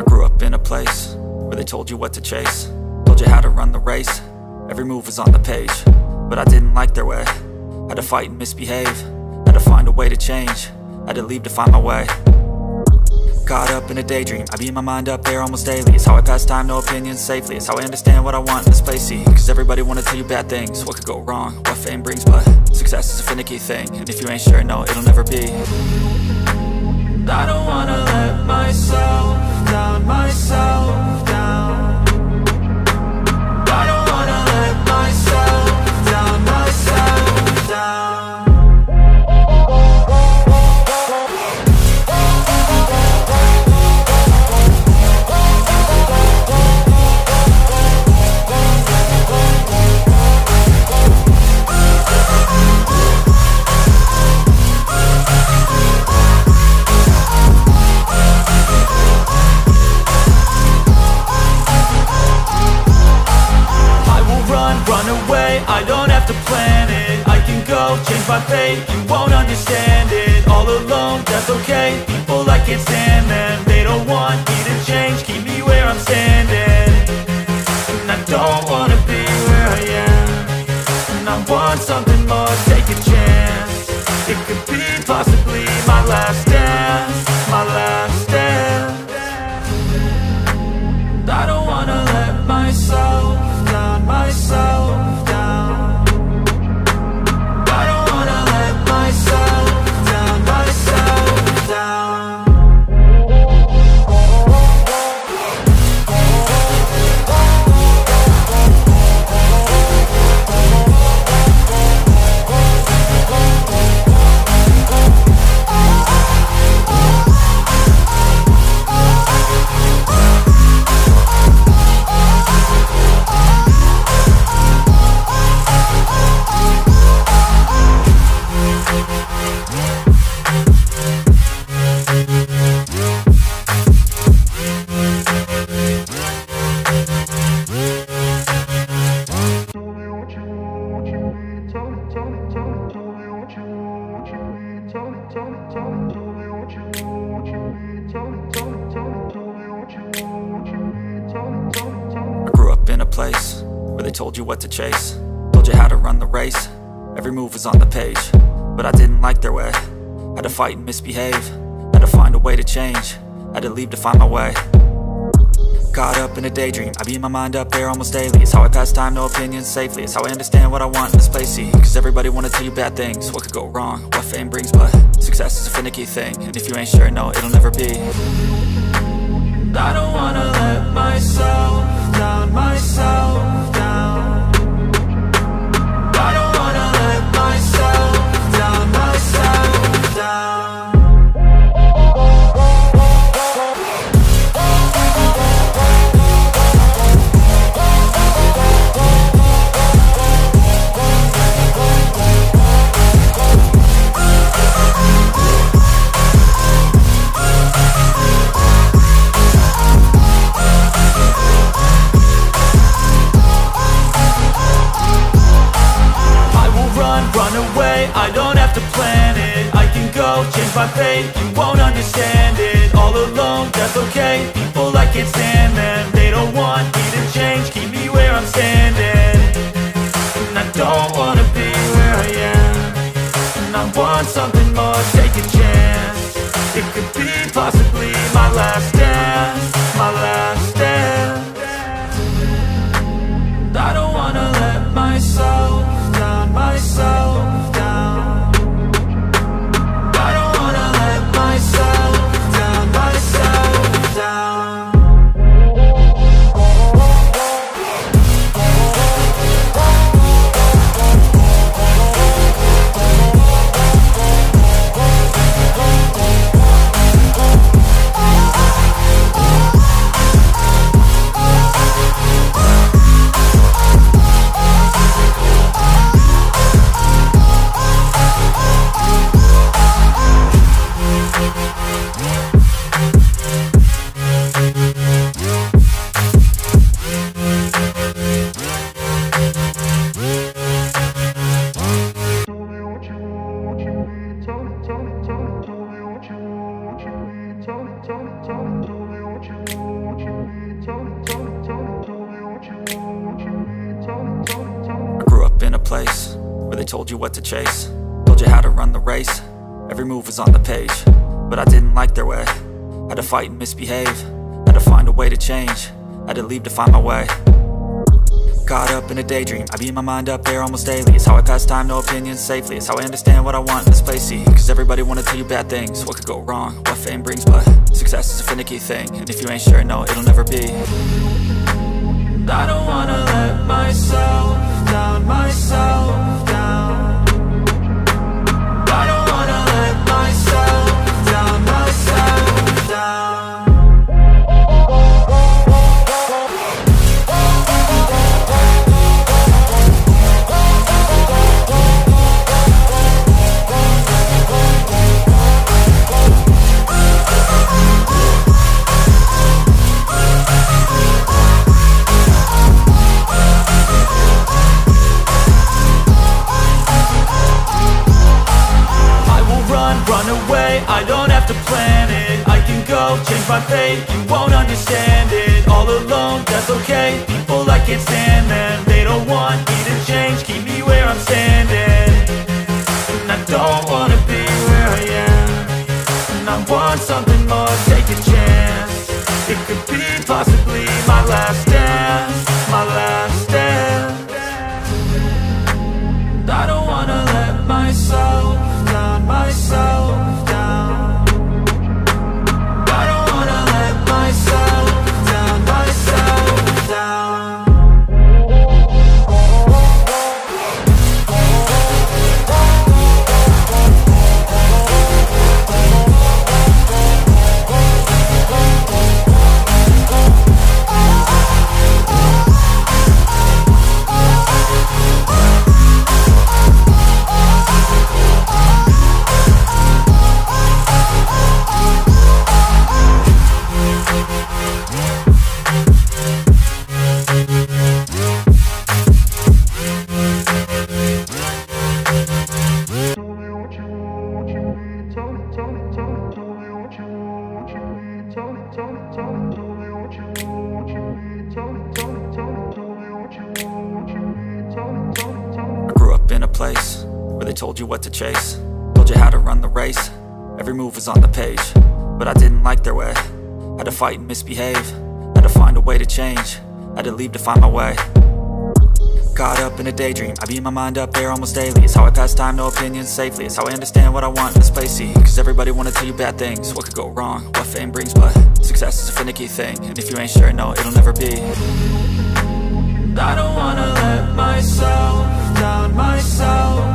grew up in a place where they told you what to chase, told you how to run the race. Every move was on the page, but I didn't like their way. Had to fight and misbehave, had to find a way to change, had to leave to find my way. Caught up in a daydream, I beat my mind up there almost daily. It's how I pass time, no opinions safely. It's how I understand what I want in this place, see. Cause everybody wanna tell you bad things, what could go wrong, what fame brings. But success is a finicky thing, and if you ain't sure, no, it'll never be. I don't wanna let myself down, myself down. I don't wanna let myself down, myself down. I don't have to plan it, I can go change my fate. You won't understand it, all alone, that's okay. People, I can't stand them, they don't want me to change. Keep me where I'm standing, and I don't wanna be where I am. And I want something more, take a chance. It could be possibly my last dance, my last dance. I don't wanna let myself down, myself down. Place where they told you what to chase, told you how to run the race. Every move was on the page, but I didn't like their way. Had to fight and misbehave, had to find a way to change, had to leave to find my way. Caught up in a daydream, I beat my mind up there almost daily. It's how I pass time, no opinions safely. It's how I understand what I want in this place, see. Cause everybody wanna tell you bad things, what could go wrong, what fame brings. But success is a finicky thing, and if you ain't sure, no, it'll never be. I don't wanna let myself down, myself down. I don't wanna let myself down, myself down. Run away, I don't have to plan it, I can go change my fate. You won't understand it, all alone, that's okay. People, I can't stand them, they don't want me to change. Keep me where I'm standing, and I don't wanna be where I am. And I want something more, take a chance. It could be possibly my last dance, my last dance. I don't wanna let myself down, myself down. I don't wanna let myself down, myself down. place where they told you what to chase, told you how to run the race. Every move was on the page, but I didn't like their way. Had to fight and misbehave, had to find a way to change, had to leave to find my way. Caught up in a daydream, I beat my mind up there almost daily. It's how I pass time, no opinions safely. It's how I understand what I want in this place, see. Cause everybody wanna tell you bad things, what could go wrong, what fame brings. But success is a finicky thing, and if you ain't sure, no, it'll never be. I don't wanna let myself down, myself down. I don't wanna let myself down, myself down. I don't have to plan it, I can go change my fate. You won't understand it, all alone, that's okay. People I can't stand them, they don't want me to change. Keep me where I'm standing, and I don't wanna be where I am. And I want something more, take a chance. It could be possibly my last dance, my last dance. I don't wanna let myself down, myself down. Told you what to chase, told you how to run the race. Every move was on the page, but I didn't like their way. Had to fight and misbehave, had to find a way to change, had to leave to find my way. Caught up in a daydream, I beat my mind up there almost daily. It's how I pass time, no opinions safely. It's how I understand what I want in this place, see. Cause everybody wanna tell you bad things, what could go wrong, what fame brings. But success is a finicky thing, and if you ain't sure, no, it'll never be. I don't wanna let myself down, myself